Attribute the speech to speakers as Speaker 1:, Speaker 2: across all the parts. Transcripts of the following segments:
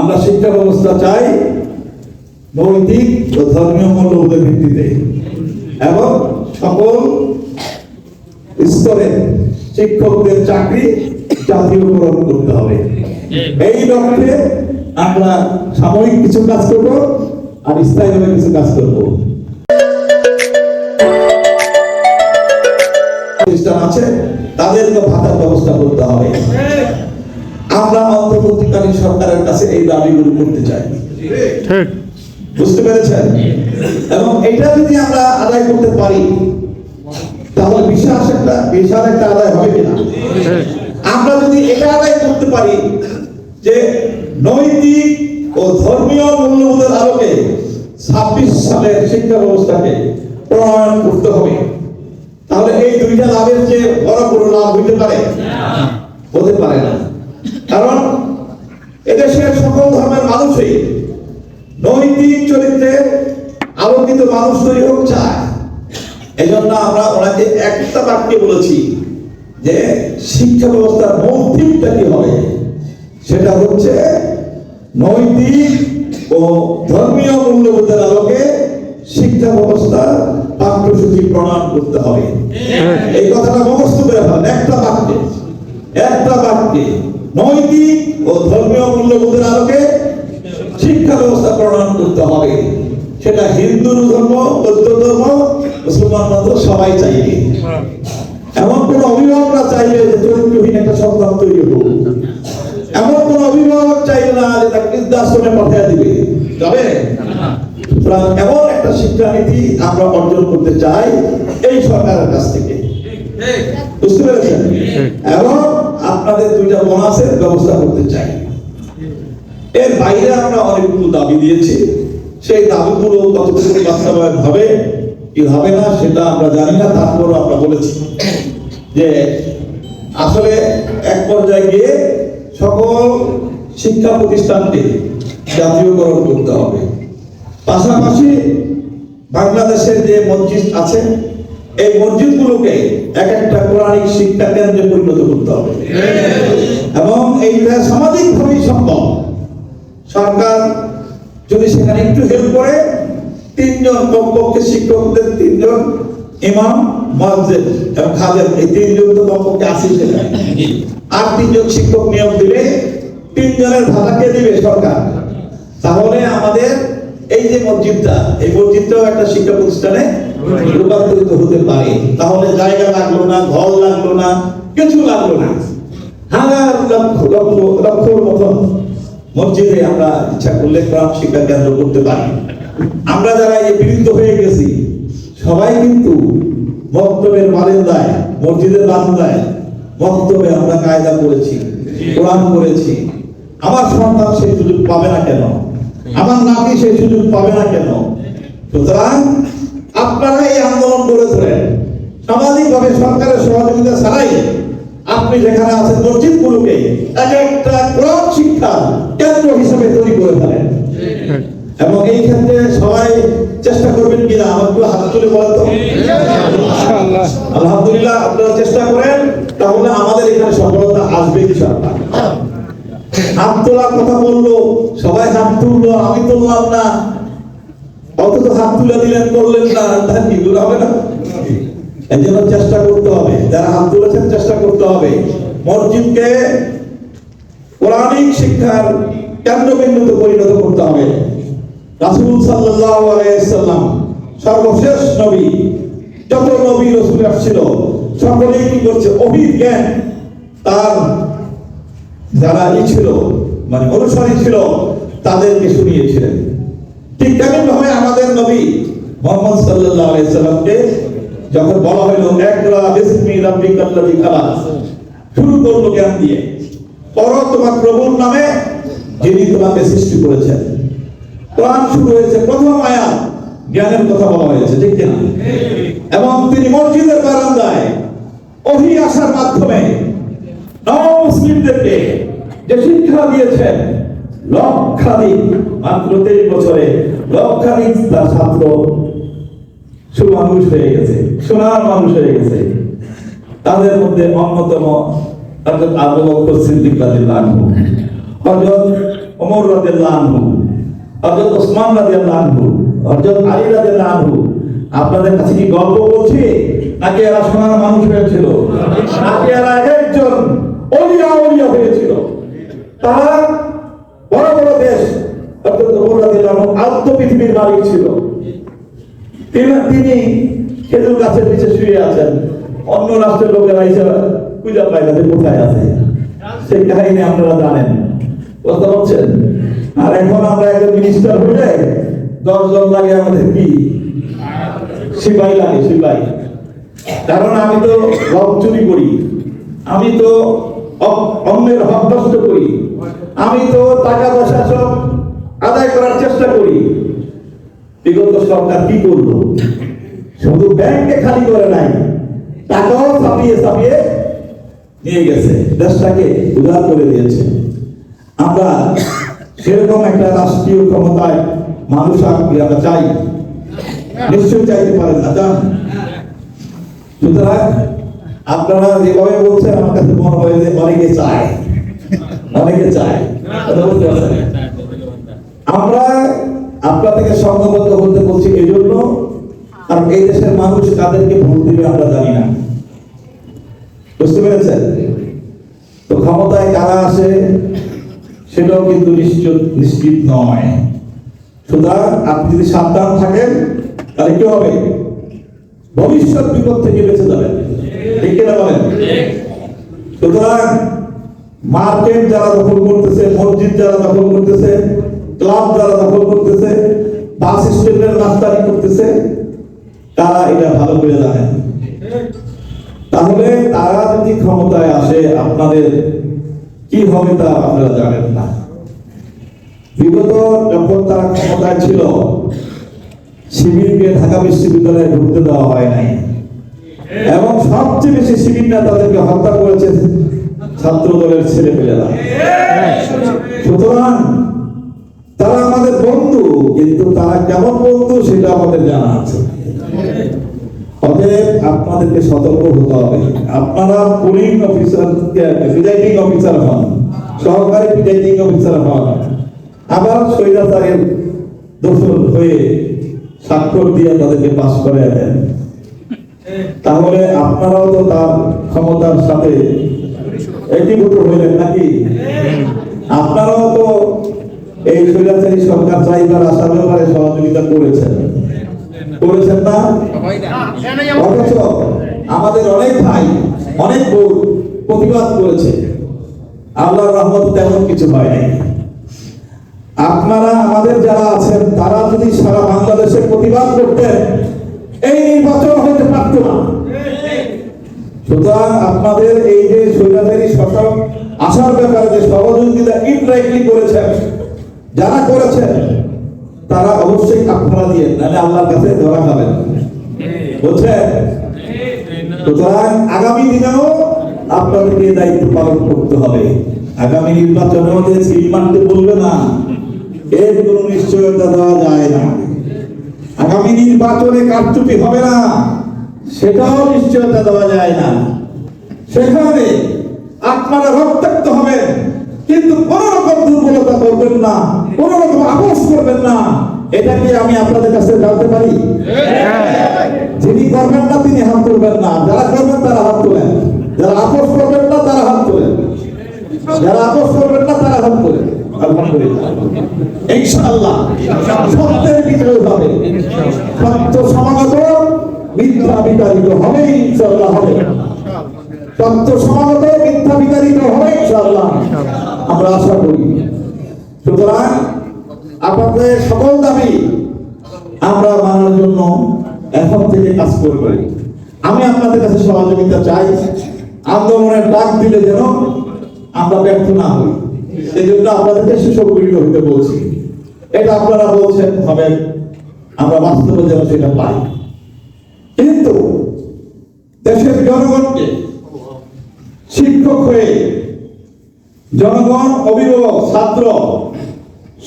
Speaker 1: আমরা শিক্ষা ব্যবস্থা চাই নৈতিক ও ধর্মীয় মূল্যবোধের ভিত্তিতে এবং সকল স্তরে শিক্ষকদের চাকরি জাতীয়করণ করতে হবে। এই লক্ষ্যে আমরা সাময়িক কিছু কাজ করব আর স্থায়ীভাবে কিছু কাজ করব। প্রতিষ্ঠান আছে তাদেরকে ভাতার ব্যবস্থা করতে হবে। আমরা অন্তর্বর্তীকালীন সরকারের কাছে এই দাবিগুলো করতে চাই। ঠিক বুঝতে পেরেছেন? এবং এটা যদি আমরা আদায় করতে পারি তাহলে বিশাল একটা আদায় হবে কিনা? আমরা যদি এটা আদায় করতে পারি যে নৈতিক ও ধর্মীয় মূল্যবোধের আলোকে 26 সালের শিক্ষা ব্যবস্থাকে প্রণয়ন করতে হবে, তাহলে এই দুইটা লাভের যে বড় কোনো লাভ হতে পারে না। কারণ এদেশের সকল ধর্মের মানুষই নৈতিক চরিত্রে আলোকিত মানুষ তৈরি হোক চায়। এই জন্য আমরা ওনাকে একটা বাক্যে বলেছি যে শিক্ষা ব্যবস্থার মৌলিকটা কি হবে, সেটা হচ্ছে নৈতিক ও ধর্মীয় মূল্যবোধের আলোকে শিক্ষা ব্যবস্থা পাঠ্যসূচি প্রণয়ন করতে হবে। এই কথাটা মুখস্থ করে ফেলেন একটা বাক্যে নৈতিক ও ধর্মীয় মূল্যবোধের আলোকে শিক্ষা ব্যবস্থা প্রণয়ন করতে হবে। সেটা হিন্দু ধর্ম, বৌদ্ধ ধর্ম, মুসলমান ধর্ম সবাই চাইবে। এমন কোন অভিভাবকরা চাইবে যে চরিত্রহীন একটা সন্তান তৈরি হোক, এমন কোন অভিভাবক চাইবে না যে তাকে বৃদ্ধাশ্রমে পাঠিয়ে দিবে, যাবে? এমন একটা শিক্ষানীতি আমরা অর্জন করতে চাই এই সরকারের কাছ থেকে। বুঝতে পেরেছেন? এবং আপনাদের দুইটা বোনাসের ব্যবস্থা করতে চাই। এর বাইরে আমরা অনেকগুলো দাবি দিয়েছি, সেই দাবিগুলো কতটুকু বাস্তবায়ন হবে কি হবে না সেটা আমরা জানি না। তারপরও আমরা বলেছি যে আসলে এক পর্যায়ে গিয়ে সকল শিক্ষা প্রতিষ্ঠানকে জাতীয়করণ করতে হবে। পাশাপাশি বাংলাদেশের যে মসজিদ আছে এই মসজিদগুলোকে এক একটা কোরআনিক শিক্ষা কেন্দ্রে পরিণত করতে হবে এবং এইটা সামাজিকভাবেই সম্ভব। সরকার যদি সেখানে একটু হেল্প করে, 3 জন কমপক্ষে শিক্ষকদের 3 জন ইমাম, মুয়াজ্জিন এবং খাদেম, এই 3 জন তো কমপক্ষে 80 সেখানে, আর 3 জন শিক্ষক নিয়োগ দিলে 3 জনের ভাতা কে দিবে? সরকার। তাহলে আমাদের এই যে মসজিদটা, এই মসজিদটাও একটা শিক্ষা প্রতিষ্ঠানে রূপান্তরিত হতে পারে। তাহলে জায়গা লাগলো না, ঘর লাগলো না, কিছু লাগলো না, হাজার লক্ষর মতন মসজিদে আমরা ইচ্ছা করলে কোরআন শিক্ষা কেন্দ্র করতে পারি। আমরা যারা এই বিরুদ্ধ হয়ে গেছি সবাই কিন্তু মক্তবের বারান্দায়, মসজিদের বারান্দায় মক্তবে আমরা কায়দা করেছি, কোরআন করেছি। আমার সন্তান সেই সুযোগ পাবে না কেন? আমার নাতি সেই সুযোগ পাবে না কেন? সুতরাং আপনারা এই আন্দোলন করে ধরেন, সামাজিকভাবে সরকারের সহযোগিতা ছাড়াই আপনি যেখানে আছেন মসজিদগুলোকে এক একটা কোরআন শিক্ষা কেন্দ্র হিসেবে তৈরি করে ফেলেন। এবং এই ক্ষেত্রে সবাই চেষ্টা করবেন কিনা আমার একটু হাত তুলে বলেন তো। ইনশাআল্লাহ, আলহামদুলিল্লাহ, আপনারা চেষ্টা করেন, তাহলে আমাদের এখানে সফলতা আসবে ইনশাআল্লাহ। হাত তোলার কথা বললো, সবাই হাত তুললো, আমি তুললাম না, অথচ হাত তুলে দিলেন, করলেন না, তাহলে কি হবে না? এই জন্য চেষ্টা করতে হবে, যারা হাত তুলেছেন চেষ্টা করতে হবে মসজিদকে কোরআনিক শিক্ষার কেন্দ্রবিন্দুতে পরিণত করতে হবে। রাসূল সাল্লাল্লাহু আলাইহি ওয়াসাল্লাম সর্বশেষ নবী, যত নবী রাসূল আসছিল সকলেই কি করছে? অভিজ্ঞান তার যারা ছিল মানে অনুসারী ছিল তাদেরকে শুনিয়েছিলেন। ঠিক তেমন ভাবে আমাদের নবী মুহাম্মদ সাল্লাল্লাহু আলাইহি ওয়াসাল্লামকে যখন বলা হলো ইকরা বিসমি রাব্বিকাল্লাযী খালাক, শুরু করলো জ্ঞান দিয়ে, পড়ো তোমার প্রভুর নামে যিনি তোমাকে সৃষ্টি করেছেন। কোরআন শুরু হয়েছে, প্রথম আয়াত জ্ঞানের কথা বলা হয়েছে, ঠিক কিনা? এবং তিনি মসজিদের বারান্দায় ওহী আসার মাধ্যমে মুসলিমদেরকে যে শিক্ষা দিয়েছেন, লক্ষাধিক, মাত্র 23 বছরে লক্ষাধিক তার ছাত্র সুমানুষ হয়ে গেছে, সোনার মানুষ হয়ে গেছে। তাদের মধ্যে অন্যতম হযরত আবু বকর সিদ্দিক রাদিয়াল্লাহু আনহু, হযরত ওমর রাদিয়াল্লাহু আনহু, হযরত ওসমান রাদিয়াল্লাহু আনহু, হযরত আলী রাদিয়াল্লাহু আনহু আপনাদের কাছে কি গল্প বলছি নাকি এরা শোনার মানুষ হয়েছিল? নাকি এরা একজন ওলিয়া হয়েছিল? তারা বড় বড় দেশ, হযরত ওমর রাদিয়াল্লাহু আনহু আদ্য পৃথিবীর মালিক ছিল। তিনি খেজুর গাছের নিচে শুয়ে আছেন, অন্য রাষ্ট্রের লোকেরা এসে খুঁজে পায় না যে কোথায় আছে। সেই কাহিনী আপনারা জানেন, বুঝতে পারছেন? আর এখন আমরা একজন মিনিস্টার হলে 10 জন লাগে আমাদের কি সিপাহী লাগে, সিপাহী। কারণ আমি তো হক চুরি করি, আমি তো অন্যের হক নষ্ট করি, আমি তো টাকা পয়সা সব আদায় করার চেষ্টা করি। বিগত সরকার কি করলো? শুধু ব্যাংকে খালি করে নাই, টাকাও ছাপিয়ে নিয়ে গেছে, দেশটাকে উদার করে দিয়েছে। আমরা সেরকম একটা রাষ্ট্রীয় ক্ষমতায় মানুষ আমরা চাই, নিশ্চয়ই চাইতে পারেন না, জান? সুতরাং আপনারা যেভাবে বলছেন আমার কাছে মনে হয় যে অনেকে চায়। আমরা আপনার থেকে সংঘবদ্ধ হতে বলছি এই জন্য, আর এই দেশের মানুষ কাদেরকে ভোট দিবে আমরা জানি না, বুঝতে পেরেছেন? তো ক্ষমতায় কারা আসে সেটাও কিন্তু নিশ্চিত নয়। সুতরাং আপনি যদি সাবধান থাকেন তাহলে কি হবে? ভবিষ্যৎ বিপদ থেকে বেঁচে যাবেন, ঠিক কিনা বলেন? সুতরাং মার্কেট যারা দখল করতেছে, মসজিদ যারা দখল করতেছে, ক্লাব যারা দখল করতেছে, বাস স্ট্যান্ডের রাস্তারি করতেছে, তারা এটা ভালো করে জানেন। তাহলে তারা যদি ক্ষমতায় আসে আপনাদের কি হবে তা আপনারা জানেন না। বিগত যখন তারা ক্ষমতায় ছিল, শিবিরকে ঢাকা বিশ্ববিদ্যালয়ে ঢুকতে দেওয়া হয় নাই, এবং সবচেয়ে বেশি শিবির নেতাদেরকে হত্যা করেছে ছাত্র দলের ছেলেপেলেরা। সুতরাং তারা আমাদের বন্ধু, কিন্তু তারা কেমন বন্ধু সেটা আমাদের জানা আছে। অতএব আপনাদেরকে সতর্ক হতে হবে। আপনারা পুলিং অফিসার, প্রিজাইডিং অফিসার হন, সহকারী প্রিজাইডিং অফিসার হন, আবার স্বৈরাচারের দোষর হয়ে স্বাক্ষর দিয়ে তাদেরকে পাস করে দেন, তাহলে আপনারাও তো তার ক্ষমতার সাথে একীভূত হইলেন নাকি? আপনারাও তো এই স্বৈরাচারী সরকার চাইবার আসার ব্যাপারে সহযোগিতা করেছেন না? অথচ আমাদের অনেক ভাই, অনেক বোন প্রতিবাদ করেছে, আল্লাহর রহমত তেমন কিছু হয় নাই। আপনারা আমাদের যারা আছেন তারা যদি সারা বাংলাদেশে প্রতিবাদ করতেন, এই নির্বাচন হতে পারত না। সুতরাং আপনাদের এই যে স্বৈরাচারী শাসক আসার ব্যাপারে যে সহযোগিতা ইনডাইরেক্টলি করেছেন, যারা করেছেন তারা অবশ্যই কাফারা দিয়ে, নাহলে আল্লাহর কাছে ধরা খাবেন, বুঝছেন? সুতরাং আগামী দিনেও আপনাদেরকে দায়িত্ব পালন করতে হবে। আগামী নির্বাচনেও যে সিল মারতে বলবে না, এর কোনো নিশ্চয়তা দেওয়া যায় না। আগামী নির্বাচনে কারচুপি হবে না, সেটাও নিশ্চয়তা দেওয়া যায় না। সেখানে আপনারা রক্তাক্ত হবেন, কিন্তু কোন রকম দুর্বলতা করবেন না, কোন রকম আপোষ করবেন না। এটা কি আমি আপনাদের কাছে জানতে পারি? যিনি করবেন না তিনি হাত তুলবেন না, যারা করবেন তারা হাত তোলেন, যারা আপোষ করবেন না তারা হাত তোলেন, যারা আপোষ করবেন না তারা হাত তোলেন। আলহামদুলিল্লাহ, ইনশাআল্লাহ সত্যের বিজয় হবে, সত্য সমাগত, মিথ্যা বিতাড়িত হবে, ইনশাআল্লাহ হবে। সত্য সমাগত, মিথ্যা বিতাড়িত হবে, ইনশাআল্লাহ আমরা আশা করি। সুতরাং আপনাদের সকল দাবি আমরা মানার জন্য এখন থেকে কাজ করব। আমি আপনাদের কাছে সহযোগিতা চাই। আন্দোলনের ডাক দিলে যেন আমরা ব্যর্থ না হই, সেই জন্য আপনাদেরকে সুসংগঠিত হতে বলছি। এটা আপনারা বলছেন হবে, আমরা বাস্তবে যেন সেটা পাই। কিন্তু দেশের জনগণকে শিক্ষক হয়ে জনগণ, অভিভাবক, ছাত্র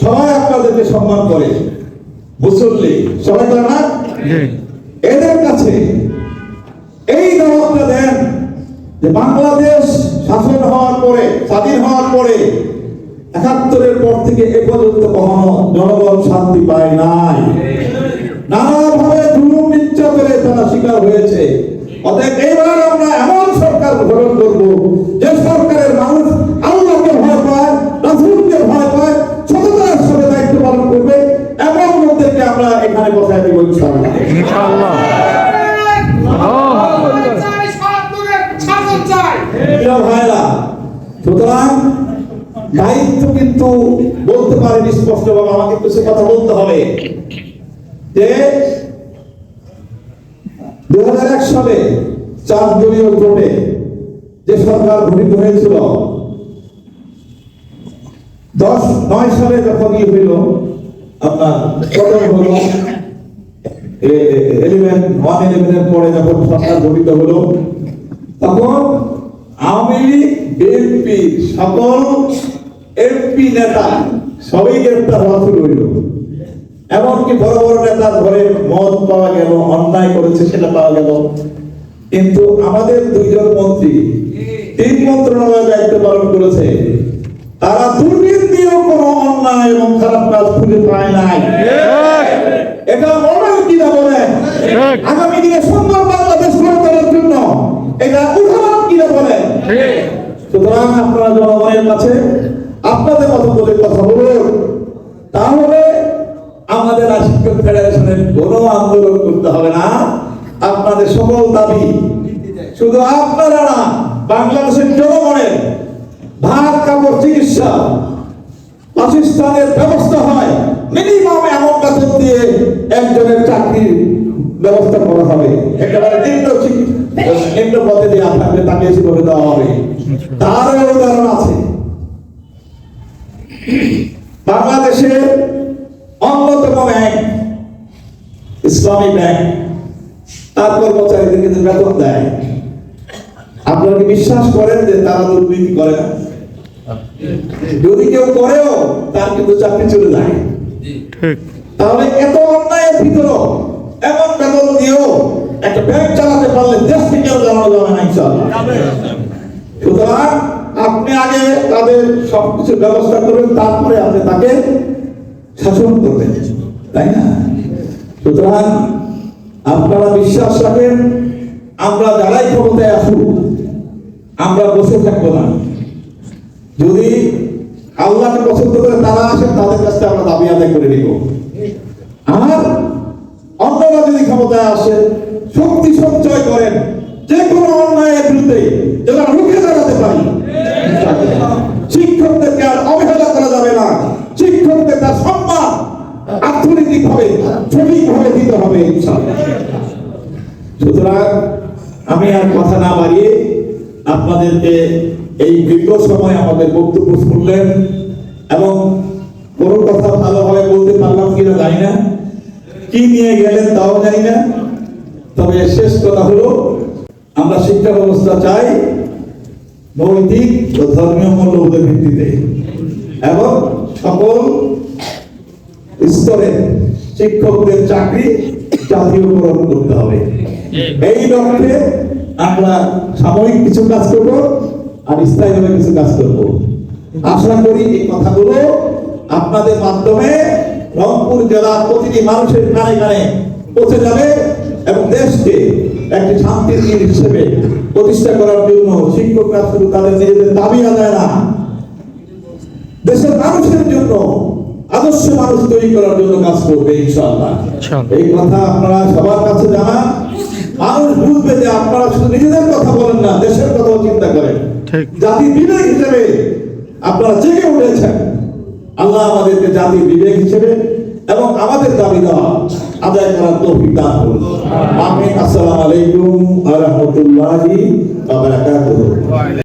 Speaker 1: সবাই আপনাদেরকে সম্মান করে, মুসল্লি সবাই করে না? এদের কাছে এই দাওয়াতটা দেন যে বাংলাদেশ শাসন হওয়ার পরে, স্বাধীন হওয়ার পরে 71-এর পর থেকে এ পর্যন্ত কখনো জনগণ শান্তি পায় নাই। নানাভাবে জুলুম নির্যাতনে তারা শিকার হয়েছে। অতএব এবার আমরা এমন সরকার গঠন করব যে সরকারের মানুষ আল্লাহকে ভয় পায়, রাসূলকে ভয় পায়, সততার সাথে দায়িত্ব পালন করবে। এমন লোকদেরকে আমরা এখানে বসায় দেব ইনশাআল্লাহ।
Speaker 2: ইনশাআল্লাহ।
Speaker 1: ভাইরা, সুতরাং দায়িত্ব কিন্তু বলতে পারেন স্পষ্টভাবে, আমাকে কিছু কথা বলতে হবে যে 2001 সালে 4 দলীয় জোটে যে সরকার গঠিত হয়েছিল, 9 সালে যখন হইল আপনার পতন হলো, 1-11-এর পরে যখন সরকার গঠিত হলো, তখন আওয়ামী লীগ, বিএনপি সকল এমপি নেতা সবাই গ্রেফতার হওয়া শুরু হইল। এমনকি বড় বড় নেতার ঘরে মদ পাওয়া গেল, অন্যায় করেছে সেটা পাওয়া গেল। কিন্তু আমাদের 2 মন্ত্রী 3 মন্ত্রণালয়ে দায়িত্ব পালন করেছে, তারা দুর্নীতিও কোনো অন্যায় এবং খারাপ কাজ খুঁজে পায় নাই। এটা মডেল কিনা বলে আগামী দিনে সুন্দর বাংলাদেশ গড়ে তোলার জন্য এটা উদাহরণ কিনা বলে। সুতরাং আপনারা জনগণের কাছে আপনাদের মতো করে কথা বলুন, তাহলে আমাদের শিক্ষক ফেডারেশনের কোনো আন্দোলন করতে হবে না। আপনাদের সকল দাবি শুধু আপনারা না, বাংলাদেশের জনগণের ভাত কাপড় চিকিৎসা বাসস্থানের ব্যবস্থা হয়, মিনিমাম এমন বেতন দিয়ে একজনের চাকরির ব্যবস্থা করা হবে। একেবারে নিম্ন পদে দেওয়া থাকবে, তাকে সেভাবে দেওয়া হবে। তার উদাহরণ আছে বাংলাদেশের অন্যতম ব্যাংক ইসলামী ব্যাংক, তার কর্মচারীদেরকে যে বেতন দেয়, আপনারা কি বিশ্বাস করেন যে তারা দুর্নীতি করে না? যদি কেউ করেও তার কিন্তু চাকরি চলে যায়। তাহলে এত অন্যায়ের ভিতরে এমন বেতন দিয়েও একটা ব্যাংক চালাতে পারলে দেশকে কেউ জানানো যাবে না ইনশাআল্লাহ। সুতরাং আপনি আগে তাদের সবকিছু ব্যবস্থা করবেন, তারপরে আপনি তাকে শাসন করবেন, তাই না? সুতরাং আপনারা বিশ্বাস রাখেন, আমরা যারাই ক্ষমতায় আসুক আমরা বসে থাকবো না। যদি আল্লাহকে পছন্দ করে তারা আসেন, তাদের কাছে আমরা দাবি আদায় করে নিব। আর অন্যরা যদি ক্ষমতায় আসে, শক্তি সঞ্চয় করেন, যে কোনো অন্যায়ের বিরুদ্ধে যারা রুখে দাঁড়াতে পারি। শিক্ষকদেরকে আর অবহেলা করা যাবে না, শিক্ষকদের তার সম্মান আর্থনৈতিক ভাবে সঠিকভাবে দিতে হবে ইনশাআল্লাহ। সুতরাং আমি আর কথা না বাড়িয়ে আপনাদেরকে এই দীর্ঘ সময় আমাদের বক্তব্য শুনলেন এবং কোনো কথা ভালোভাবে বলতে পারলাম কিনা জানি না, কি নিয়ে গেলেন তাও জানি না। তবে শেষ কথা হলো, আমরা শিক্ষা ব্যবস্থা চাই নৈতিক ও ধর্মীয় মূল্যবোধের ভিত্তিতে, এবং সকল স্তরে শিক্ষকদের চাকরি জাতীয়করণ করতে হবে। এই লক্ষ্যে আমরা সাময়িক কিছু কাজ করব আর স্থায়ীভাবে কিছু কাজ করব। আশা করি এই কথাগুলো আপনাদের মাধ্যমে রংপুর জেলার প্রতিটি মানুষের কানে কানে পৌঁছে যাবে এবং দেশকে একটি শান্তির দিন হিসেবে প্রতিষ্ঠা করার জন্য শিক্ষকরা শুধু তাদের নিজেদের দাবি আদায় না, দেশের মানুষের জন্য আদর্শ মানুষ তৈরি করার জন্য কাজ করবে ইনশাআল্লাহ। এই কথা আপনারা সবার কাছে জানান, মানুষ বুঝবে যে আপনারা শুধু নিজেদের কথা বলেন না, দেশের কথাও চিন্তা করেন। জাতির বিবেক হিসেবে আপনারা জেগে উঠেছেন। আল্লাহ আমাদেরকে জাতির বিবেক হিসেবে এবং আমাদের দাবি দেওয়া আদায় করার তৌফিক দান করুন। আমিন। আসসালামু আলাইকুম ওয়া রাহমাতুল্লাহি ওয়া বারাকাতুহু।